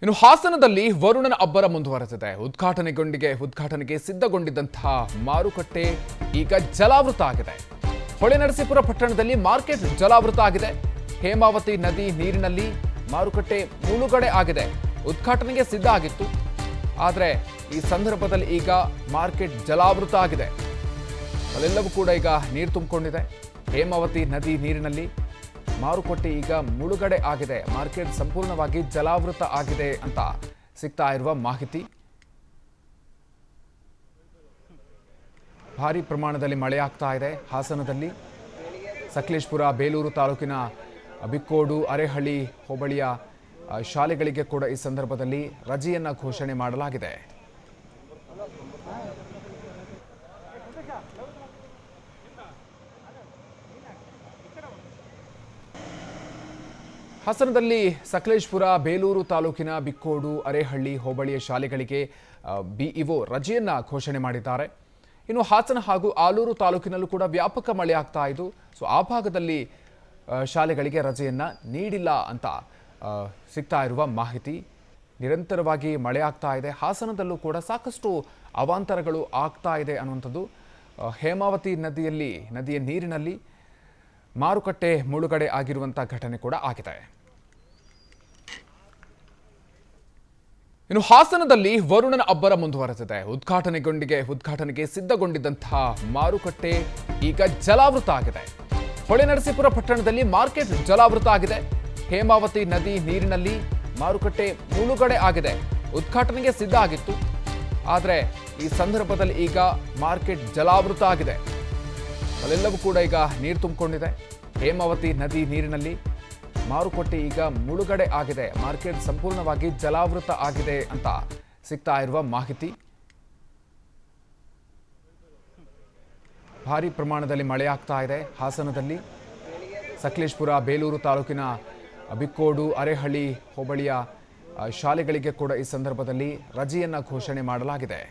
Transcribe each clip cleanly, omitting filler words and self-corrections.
ಇನ್ನು ಹಾಸನದಲ್ಲಿ ವರುಣನ ಅಬ್ಬರ ಮುಂದುವರೆದಿದೆ. ಉದ್ಘಾಟನೆಗೆ ಸಿದ್ಧಗೊಂಡಿದ್ದಂತಹ ಮಾರುಕಟ್ಟೆ ಈಗ ಜಲಾವೃತ ಆಗಿದೆ. ಹೊಳೆನರಸೀಪುರ ಪಟ್ಟಣದಲ್ಲಿ ಮಾರ್ಕೆಟ್ ಜಲಾವೃತ ಆಗಿದೆ. ಹೇಮಾವತಿ ನದಿ ನೀರಿನಲ್ಲಿ ಮಾರುಕಟ್ಟೆ ಮುಳುಗಡೆ ಆಗಿದೆ. ಉದ್ಘಾಟನೆಗೆ ಸಿದ್ಧ ಆಗಿತ್ತು, ಆದರೆ ಈ ಸಂದರ್ಭದಲ್ಲಿ ಈಗ ಮಾರ್ಕೆಟ್ ಜಲಾವೃತ ಆಗಿದೆ. ಅಲ್ಲೆಲ್ಲವೂ ಕೂಡ ಈಗ ನೀರು ತುಂಬಿಕೊಂಡಿದೆ. ಹೇಮಾವತಿ ನದಿ ನೀರಿನಲ್ಲಿ ಮಾರುಕಟ್ಟೆ ಈಗ ಮುಳುಗಡೆ ಆಗಿದೆ. ಮಾರ್ಕೆಟ್ ಸಂಪೂರ್ಣವಾಗಿ ಜಲಾವೃತ ಆಗಿದೆ ಅಂತ ಸಿಗ್ತಾ ಇರುವ ಮಾಹಿತಿ. ಭಾರಿ ಪ್ರಮಾಣದಲ್ಲಿ ಮಳೆಯಾಗ್ತಾ ಇದೆ. ಹಾಸನದಲ್ಲಿ ಸಕಲೇಶಪುರ, ಬೇಲೂರು ತಾಲೂಕಿನ ಬಿಕ್ಕೋಡು, ಅರೇಹಳ್ಳಿ ಹೋಬಳಿಯ ಶಾಲೆಗಳಿಗೆ ಕೂಡ ಈ ಸಂದರ್ಭದಲ್ಲಿ ರಜೆಯನ್ನ ಘೋಷಣೆ ಮಾಡಲಾಗಿದೆ. ಹಾಸನದಲ್ಲಿ ಸಕಲೇಶಪುರ, ಬೇಲೂರು ತಾಲೂಕಿನ ಬಿಕ್ಕೋಡು, ಅರೇಹಳ್ಳಿ ಹೋಬಳಿಯ ಶಾಲೆಗಳಿಗೆ ಬಿಇಒ ರಜೆಯನ್ನ ಘೋಷಣೆ ಮಾಡಿದ್ದಾರೆ. ಇನ್ನು ಹಾಸನ ಹಾಗೂ ಆಲೂರು ತಾಲೂಕಿನಲ್ಲೂ ಕೂಡ ವ್ಯಾಪಕ ಮಳೆ ಆಗ್ತಾ ಇದ್ದು, ಸೊ ಆ ಭಾಗದಲ್ಲಿ ಶಾಲೆಗಳಿಗೆ ರಜೆಯನ್ನ ನೀಡಿಲ್ಲ ಅಂತ ಸಿಗ್ತಾ ಇರುವ ಮಾಹಿತಿ. ನಿರಂತರವಾಗಿ ಮಳೆ ಆಗ್ತಾ ಇದೆ. ಹಾಸನದಲ್ಲೂ ಕೂಡ ಸಾಕಷ್ಟು ಅವಾಂತರಗಳು ಆಗ್ತಾ ಇದೆ ಅನ್ನುವಂಥದ್ದು. ಹೇಮಾವತಿ ನದಿಯ ನೀರಿನಲ್ಲಿ ಮಾರುಕಟ್ಟೆ ಮುಳುಗಡೆ ಆಗಿರುವಂಥ ಘಟನೆ ಕೂಡ ಆಗಿದೆ. ಇನ್ನು ಹಾಸನದಲ್ಲಿ ವರುಣನ ಅಬ್ಬರ ಮುಂದುವರೆದಿದೆ. ಉದ್ಘಾಟನೆಗೆ ಸಿದ್ಧಗೊಂಡಿದ್ದಂತಹ ಮಾರುಕಟ್ಟೆ ಈಗ ಜಲಾವೃತ ಆಗಿದೆ. ಹೊಳೆನರಸೀಪುರ ಪಟ್ಟಣದಲ್ಲಿ ಮಾರ್ಕೆಟ್ ಜಲಾವೃತ ಆಗಿದೆ. ಹೇಮಾವತಿ ನದಿ ನೀರಿನಲ್ಲಿ ಮಾರುಕಟ್ಟೆ ಮುಳುಗಡೆ ಆಗಿದೆ. ಉದ್ಘಾಟನೆಗೆ ಸಿದ್ಧ ಆಗಿತ್ತು, ಆದರೆ ಈ ಸಂದರ್ಭದಲ್ಲಿ ಈಗ ಮಾರ್ಕೆಟ್ ಜಲಾವೃತ ಆಗಿದೆ. ಅಲ್ಲೆಲ್ಲವೂ ಕೂಡ ಈಗ ನೀರು ತುಂಬಿಕೊಂಡಿದೆ. ಹೇಮಾವತಿ ನದಿ ನೀರಿನಲ್ಲಿ ಮಾರುಕಟ್ಟೆ ಈಗ ಮುಳುಗಡೆ ಆಗಿದೆ. ಮಾರ್ಕೆಟ್ ಸಂಪೂರ್ಣವಾಗಿ ಜಲಾವೃತ ಆಗಿದೆ ಅಂತ ಸಿಗ್ತಾ ಇರುವ ಮಾಹಿತಿ. ಭಾರಿ ಪ್ರಮಾಣದಲ್ಲಿ ಮಳೆ ಆಗ್ತಾ ಇದೆ. ಹಾಸನದಲ್ಲಿ ಸಕಲೇಶಪುರ, ಬೇಲೂರು ತಾಲೂಕಿನ ಬಿಕ್ಕೋಡು, ಅರೇಹಳ್ಳಿ ಹೋಬಳಿಯ ಶಾಲೆಗಳಿಗೆ ಕೂಡ ಈ ಸಂದರ್ಭದಲ್ಲಿ ರಜೆಯನ್ನ ಘೋಷಣೆ ಮಾಡಲಾಗಿದೆ.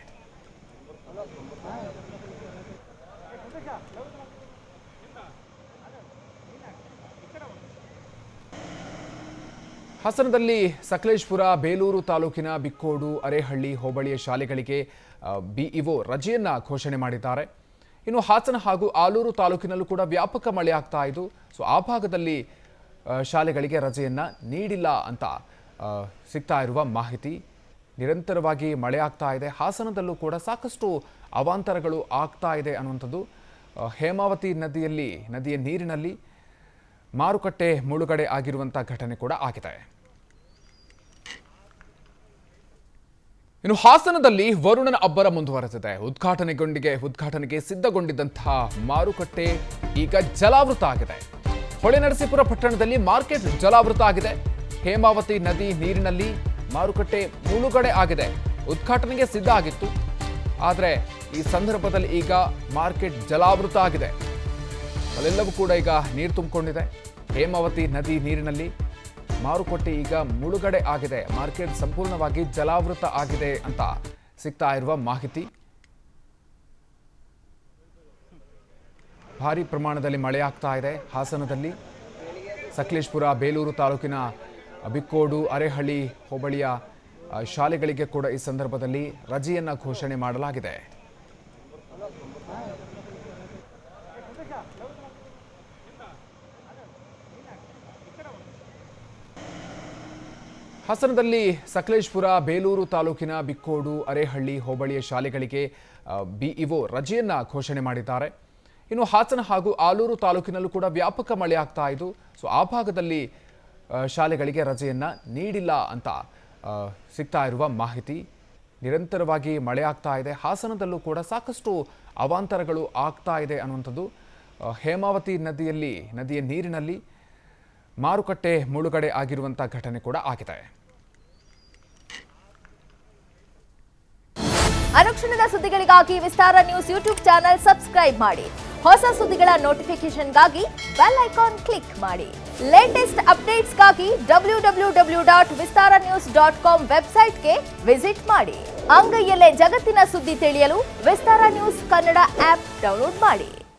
ಹಾಸನದಲ್ಲಿ ಸಕಲೇಶಪುರ, ಬೇಲೂರು ತಾಲೂಕಿನ ಬಿಕ್ಕೋಡು, ಅರೇಹಳ್ಳಿ ಹೋಬಳಿಯ ಶಾಲೆಗಳಿಗೆ ಬಿಇಒ ರಜೆಯನ್ನ ಘೋಷಣೆ ಮಾಡಿದ್ದಾರೆ. ಇನ್ನು ಹಾಸನ ಹಾಗೂ ಆಲೂರು ತಾಲೂಕಿನಲ್ಲೂ ಕೂಡ ವ್ಯಾಪಕ ಮಳೆ ಆಗ್ತಾ ಇದ್ದು, ಸೊ ಆ ಭಾಗದಲ್ಲಿ ಶಾಲೆಗಳಿಗೆ ರಜೆಯನ್ನ ನೀಡಿಲ್ಲ ಅಂತ ಸಿಗ್ತಾ ಇರುವ ಮಾಹಿತಿ. ನಿರಂತರವಾಗಿ ಮಳೆ ಆಗ್ತಾ ಇದೆ. ಹಾಸನದಲ್ಲೂ ಕೂಡ ಸಾಕಷ್ಟು ಅವಾಂತರಗಳು ಆಗ್ತಾ ಇದೆ ಅನ್ನುವಂಥದ್ದು. ಹೇಮಾವತಿ ನದಿಯ ನೀರಿನಲ್ಲಿ ಮಾರುಕಟ್ಟೆ ಮುಳುಗಡೆ ಆಗಿರುವಂಥ ಘಟನೆ ಕೂಡ ಆಗಿದೆ. ಇನ್ನು ಹಾಸನದಲ್ಲಿ ವರುಣನ ಅಬ್ಬರ ಮುಂದುವರೆದಿದೆ. ಉದ್ಘಾಟನೆಗೆ ಸಿದ್ಧಗೊಂಡಿದ್ದಂತಹ ಮಾರುಕಟ್ಟೆ ಈಗ ಜಲಾವೃತ ಆಗಿದೆ. ಹೊಳೆನರಸೀಪುರ ಪಟ್ಟಣದಲ್ಲಿ ಮಾರ್ಕೆಟ್ ಜಲಾವೃತ ಆಗಿದೆ. ಹೇಮಾವತಿ ನದಿ ನೀರಿನಲ್ಲಿ ಮಾರುಕಟ್ಟೆ ಮುಳುಗಡೆ ಆಗಿದೆ. ಉದ್ಘಾಟನೆಗೆ ಸಿದ್ಧ ಆಗಿತ್ತು, ಆದರೆ ಈ ಸಂದರ್ಭದಲ್ಲಿ ಈಗ ಮಾರ್ಕೆಟ್ ಜಲಾವೃತ ಆಗಿದೆ. ಅಲ್ಲೆಲ್ಲವೂ ಕೂಡ ಈಗ ನೀರು ತುಂಬಿಕೊಂಡಿದೆ. ಹೇಮಾವತಿ ನದಿ ನೀರಿನಲ್ಲಿ ಮಾರುಕಟ್ಟೆ ಈಗ ಮುಳುಗಡೆ ಆಗಿದೆ. ಮಾರ್ಕೆಟ್ ಸಂಪೂರ್ಣವಾಗಿ ಜಲಾವೃತ ಆಗಿದೆ ಅಂತ ಸಿಗ್ತಾ ಇರುವ ಮಾಹಿತಿ. ಭಾರಿ ಪ್ರಮಾಣದಲ್ಲಿ ಮಳೆ ಆಗ್ತಾ ಇದೆ. ಹಾಸನದಲ್ಲಿ ಸಕಲೇಶಪುರ, ಬೇಲೂರು ತಾಲೂಕಿನ ಬಿಕ್ಕೋಡು, ಅರೇಹಳ್ಳಿ ಹೋಬಳಿಯ ಶಾಲೆಗಳಿಗೆ ಕೂಡ ಈ ಸಂದರ್ಭದಲ್ಲಿ ರಜೆಯನ್ನ ಘೋಷಣೆ ಮಾಡಲಾಗಿದೆ. ಹಾಸನದಲ್ಲಿ ಸಕಲೇಶಪುರ, ಬೇಲೂರು ತಾಲೂಕಿನ ಬಿಕ್ಕೋಡು, ಅರೇಹಳ್ಳಿ ಹೋಬಳಿಯ ಶಾಲೆಗಳಿಗೆ ಬಿಇಒ ರಜೆಯನ್ನ ಘೋಷಣೆ ಮಾಡಿದ್ದಾರೆ. ಇನ್ನು ಹಾಸನ ಹಾಗೂ ಆಲೂರು ತಾಲೂಕಿನಲ್ಲೂ ಕೂಡ ವ್ಯಾಪಕ ಮಳೆ ಆಗ್ತಾ ಇದ್ದು, ಸೊ ಆ ಭಾಗದಲ್ಲಿ ಶಾಲೆಗಳಿಗೆ ರಜೆಯನ್ನ ನೀಡಿಲ್ಲ ಅಂತ ಸಿಗ್ತಾ ಇರುವ ಮಾಹಿತಿ. ನಿರಂತರವಾಗಿ ಮಳೆ ಆಗ್ತಾ ಇದೆ. ಹಾಸನದಲ್ಲೂ ಕೂಡ ಸಾಕಷ್ಟು ಅವಾಂತರಗಳು ಆಗ್ತಾ ಇದೆ ಅನ್ನುವಂಥದ್ದು. ಹೇಮಾವತಿ ನದಿಯ ನೀರಿನಲ್ಲಿ ಮಾರುಕಟ್ಟೆ ಮುಳುಗಡೆ ಆಗಿರುವಂಥ ಘಟನೆ ಕೂಡ ಆಗಿದೆ. ಅನುಕ್ಷಣದ ಸುದ್ದಿಗಳಿಗಾಗಿ ವಿಸ್ತಾರ ನ್ಯೂಸ್ ಯೂಟ್ಯೂಬ್ ಚಾನೆಲ್ ಸಬ್ಸ್ಕ್ರೈಬ್ ಮಾಡಿ. ಹೊಸ ಸುದ್ದಿಗಳ ನೋಟಿಫಿಕೇಶನ್ಗಾಗಿ ಬೆಲ್ ಐಕಾನ್ ಕ್ಲಿಕ್ ಮಾಡಿ. ಲೇಟೆಸ್ಟ್ ಅಪ್ಡೇಟ್ಸ್ಗಾಗಿ www.vistaranews.com ವೆಬ್ಸೈಟ್ಗೆ ವಿಸಿಟ್ ಮಾಡಿ. ಅಂಗೈಯಲ್ಲೇ ಜಗತ್ತಿನ ಸುದ್ದಿ ತಿಳಿಯಲು ವಿಸ್ತಾರ ನ್ಯೂಸ್ ಕನ್ನಡ ಆಪ್ ಡೌನ್ಲೋಡ್ ಮಾಡಿ.